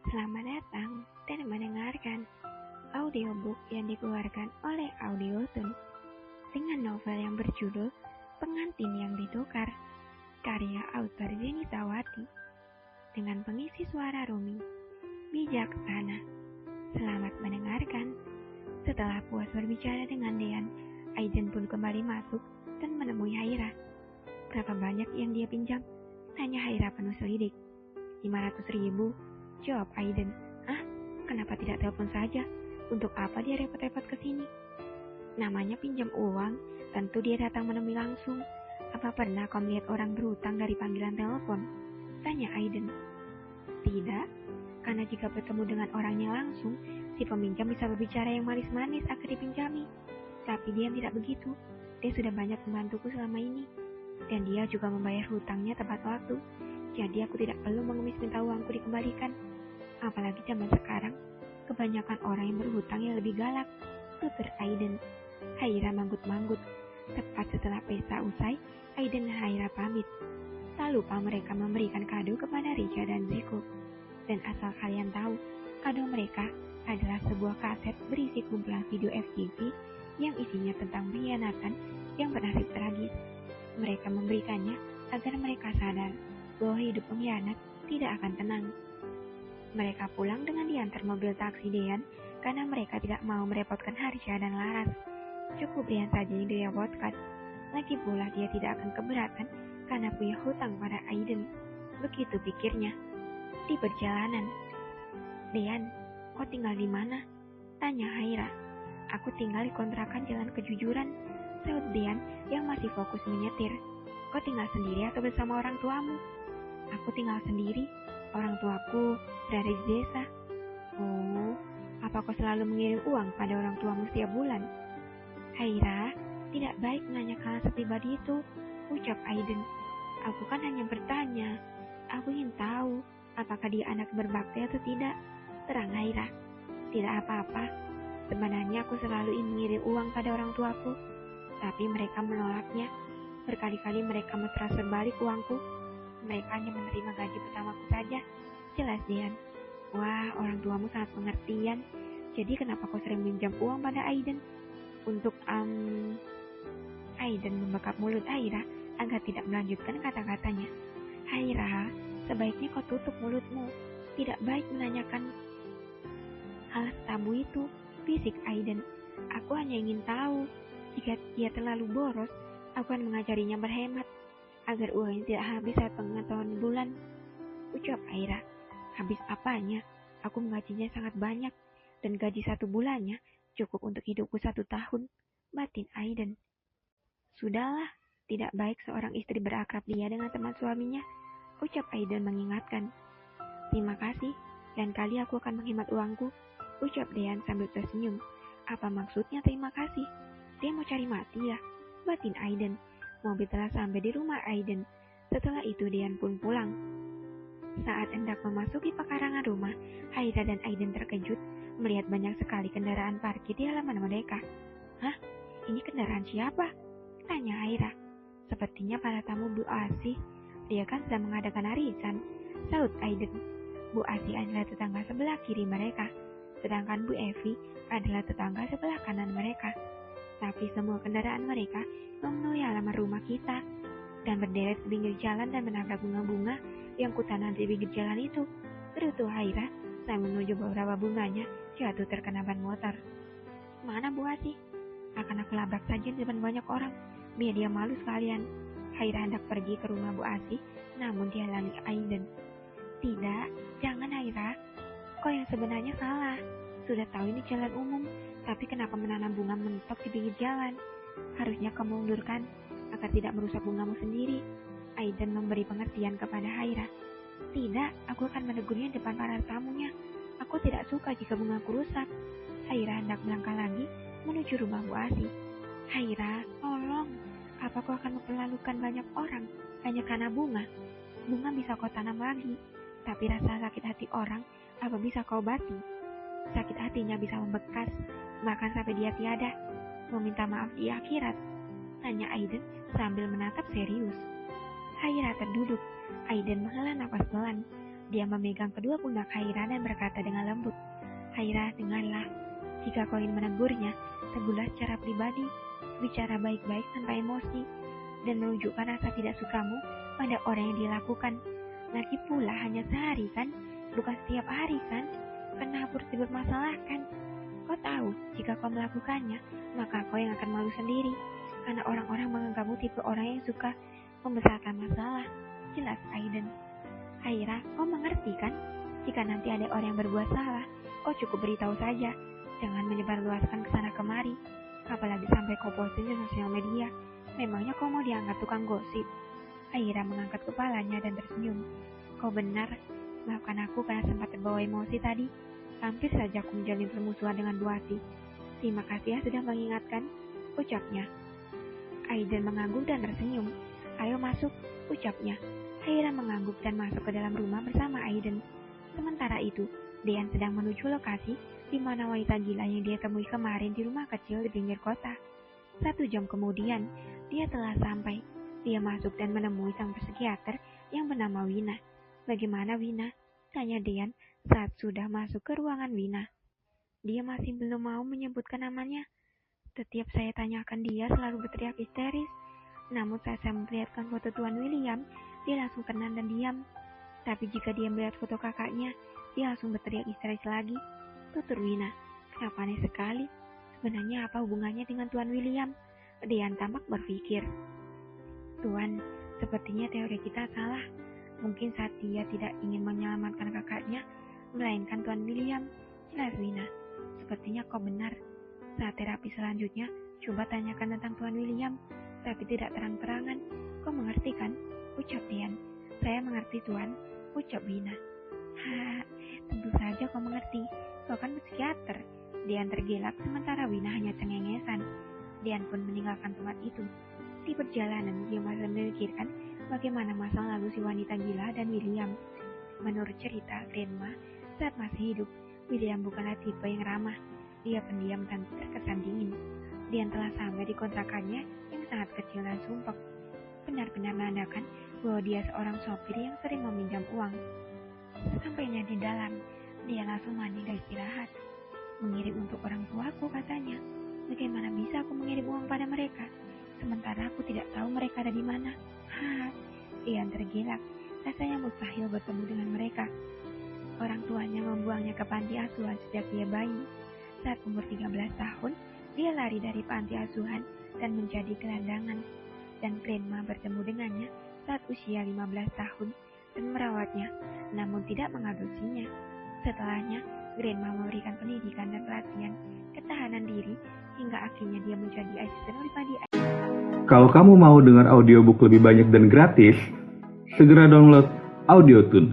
Selamat datang dan mendengarkan audiobook yang dikeluarkan oleh Audiotune dengan novel yang berjudul Pengantin yang Ditukar, karya author Jenny Tawati, dengan pengisi suara Rumi Bijaksana. Selamat mendengarkan. Setelah puas berbicara dengan Dean, Aiden pun kembali masuk dan menemui Haira. Berapa banyak yang dia pinjam? Tanya Haira penuh selidik. 500.000, jawab Aiden. Kenapa tidak telepon saja? Untuk apa dia repot-repot ke sini? Namanya pinjam uang, tentu dia datang menemui langsung. Apa pernah kau melihat orang berhutang dari panggilan telepon? Tanya Aiden. Tidak, karena jika bertemu dengan orangnya langsung, si peminjam bisa berbicara yang manis-manis agar dipinjami. Tapi dia tidak begitu. Dia sudah banyak membantuku selama ini. Dan dia juga membayar hutangnya tepat waktu. Jadi aku tidak perlu mengemis minta uangku dikembalikan. Apalagi zaman sekarang, kebanyakan orang yang berhutang yang lebih galak, tutur Aiden. Haira manggut-manggut. Tepat setelah pesta usai, Aiden dan Haira pamit. Tak lupa mereka memberikan kado kepada Richa dan Zeko. Dan asal kalian tahu, kado mereka adalah sebuah kaset berisi kumpulan video FTV yang isinya tentang pengkhianatan yang bernasib tragis. Mereka memberikannya agar mereka sadar bahwa hidup pengkhianat tidak akan tenang. Mereka pulang dengan diantar mobil taksi Dean karena mereka tidak mau merepotkan Harsha dan Laras. Cukup Dean saja yang direpotkan. Lagi pula dia tidak akan keberatan karena punya hutang pada Aiden. Begitu pikirnya. Di perjalanan, Dean, kau tinggal di mana? Tanya Haira. Aku tinggal di kontrakan Jalan Kejujuran, sahut Dean yang masih fokus menyetir. Kau tinggal sendiri atau bersama orang tuamu? Aku tinggal sendiri. Orang tuaku berada di desa. Oh, apa kau selalu mengirim uang pada orang tuamu setiap bulan? Haira, tidak baik menanyakan hal sepribadi itu, ucap Aiden. Aku kan hanya bertanya. Aku ingin tahu apakah dia anak berbakti atau tidak. Terang Haira. Tidak apa-apa. Sebenarnya aku selalu ingin mengirim uang pada orang tuaku, tapi mereka menolaknya. Berkali-kali mereka mentransfer balik uangku. Mereka hanya menerima gaji pertamaku saja. Jelas Dean. Wah, orang tuamu sangat pengertian. Jadi kenapa kau sering minjam uang pada Aiden? Untuk Aiden membekap mulut Haira agar tidak melanjutkan kata-katanya. Haira, sebaiknya kau tutup mulutmu. Tidak baik menanyakan hal tabu itu, bisik Aiden. Aku hanya ingin tahu. Jika dia terlalu boros, aku akan mengajarinya berhemat agar uangnya tidak habis saat pengetahuan bulan. Ucap Haira. Habis apanya? Aku menggajinya sangat banyak, dan gaji 1 bulannya cukup untuk hidupku 1 tahun. Batin Aiden. Sudahlah, tidak baik seorang istri berakrab dia dengan teman suaminya. Ucap Aiden mengingatkan. Terima kasih, lain kali aku akan menghemat uangku. Ucap Dean sambil tersenyum. Apa maksudnya terima kasih? Dia mau cari mati ya? Batin Aiden. Mobil telah sampai di rumah Aiden. Setelah itu Dean pun pulang. Saat hendak memasuki pekarangan rumah, Haira dan Aiden terkejut melihat banyak sekali kendaraan parkir di halaman mereka. Hah? Ini kendaraan siapa? Tanya Haira. Sepertinya para tamu Bu Asih. Dia kan sedang mengadakan arisan, sahut Aiden. Bu Asih adalah tetangga sebelah kiri mereka, sedangkan Bu Evi adalah tetangga sebelah kanan mereka. Tapi semua kendaraan mereka memenuhi halaman rumah kita dan berderet di pinggir jalan dan menabrak bunga-bunga yang kutanam di pinggir jalan itu. Gerutu Haira sambil menuju beberapa bunganya jatuh terkena ban motor. Mana Bu Asih? Akan aku labrak saja di depan banyak orang, biar dia malu sekalian. Haira hendak pergi ke rumah Bu Asih, namun dihalangi Aiden. Tidak, jangan Haira. Kau yang sebenarnya salah. Sudah tahu ini jalan umum, tapi kenapa menanam bunga mentok di pinggir jalan? Harusnya kau mengundurkan agar tidak merusak bungamu sendiri. Aiden memberi pengertian kepada Haira. Tidak, aku akan menegurnya di depan para tamunya. Aku tidak suka jika bungaku rusak. Haira hendak melangkah lagi menuju rumah Bu Asih. Haira, tolong. Apa kau akan memperlalukan banyak orang hanya karena bunga? Bunga bisa kau tanam lagi, tapi rasa sakit hati orang apa bisa kau obati? Sakit hatinya bisa membekas, bahkan sampai dia tiada. Meminta maaf di akhirat. Tanya Aiden sambil menatap serius. Haira terduduk. Aiden menghela nafas pelan. Dia memegang kedua pundak Haira dan berkata dengan lembut, "Haira, dengarlah. Jika kau ingin menegurnya, tegurlah secara pribadi, bicara baik-baik tanpa emosi, dan menunjukkan rasa tidak sukamu pada orang yang dia lakukan. Lagi pula hanya sehari kan, bukan setiap hari kan? Kenapa harus dipermasalahkan? Kau tahu, jika kau melakukannya, maka kau yang akan malu sendiri, karena orang-orang menganggapmu tipe orang yang suka membesarkan masalah." Jelas, Aiden. "Haira, kau mengerti kan? Jika nanti ada orang yang berbuat salah, kau cukup beritahu saja. Jangan menyebarluaskan kesana kemari. Apalagi sampai kau posting di sosial media. Memangnya kau mau dianggap tukang gosip?" Haira mengangkat kepalanya dan tersenyum. "Kau benar. Maafkan aku karena sempat terbawa emosi tadi. Hampir saja aku menjalin permusuhan dengan Bu Ati. Terima kasih ya sudah mengingatkan," ucapnya. Aiden mengangguk dan tersenyum. "Ayo masuk," ucapnya. Haira mengangguk dan masuk ke dalam rumah bersama Aiden. Sementara itu, Dean sedang menuju lokasi di mana wanita gila yang dia temui kemarin di rumah kecil di pinggir kota. 1 jam kemudian, dia telah sampai. Dia masuk dan menemui sang psikiater yang bernama Wina. "Bagaimana, Wina?" tanya Dean saat sudah masuk ke ruangan Wina. Dia masih belum mau menyebutkan namanya. Setiap saya tanyakan, dia selalu berteriak histeris. Namun saat saya memperlihatkan foto Tuan William, dia langsung tenang dan diam. Tapi jika dia melihat foto kakaknya, dia langsung berteriak histeris lagi, tutur Wina. "Kenapa aneh sekali? Sebenarnya apa hubungannya dengan Tuan William?" Dean tampak berpikir. "Tuan, sepertinya teori kita salah. Mungkin saat dia tidak ingin menyelamatkan kakaknya, melainkan Tuan William." Jelas, Wina. "Sepertinya kau benar. Saat terapi selanjutnya, coba tanyakan tentang Tuan William, tapi tidak terang-terangan. Kau mengerti kan?" ucap Dean. "Saya mengerti, Tuan," ucap Wina. "Hah, tentu saja kau mengerti. Kau kan psikiater." Dean tergelak sementara Wina hanya cengengesan. Dean pun meninggalkan tempat itu. Di perjalanan, dia masih memikirkan bagaimana masa lalu si wanita gila dan William. Menurut cerita Grandma, saat masih hidup, William bukanlah tipe yang ramah. Dia pendiam dan terkesan dingin. Dean telah sampai di kontrakannya yang sangat kecil dan sumpek. Benar-benar menandakan bahwa dia seorang sopir yang sering meminjam uang. Sampainya di dalam, dia langsung mandi dan istirahat. "Mengirim untuk orang tuaku," katanya. "Bagaimana bisa aku mengirim uang pada mereka, sementara aku tidak tahu mereka ada di mana?" Dean tergelak. Rasanya mustahil bertemu dengan mereka. Orang tuanya membuangnya ke panti asuhan sejak dia bayi. Saat umur 13 tahun, dia lari dari panti asuhan dan menjadi gelandangan. Dan Grandma bertemu dengannya saat usia 15 tahun dan merawatnya, namun tidak mengadopsinya. Setelahnya, Grandma memberikan pendidikan dan pelatihan ketahanan diri hingga akhirnya dia menjadi asisten pribadi. Kalau kamu mau dengar audiobook lebih banyak dan gratis, segera download AudioTune.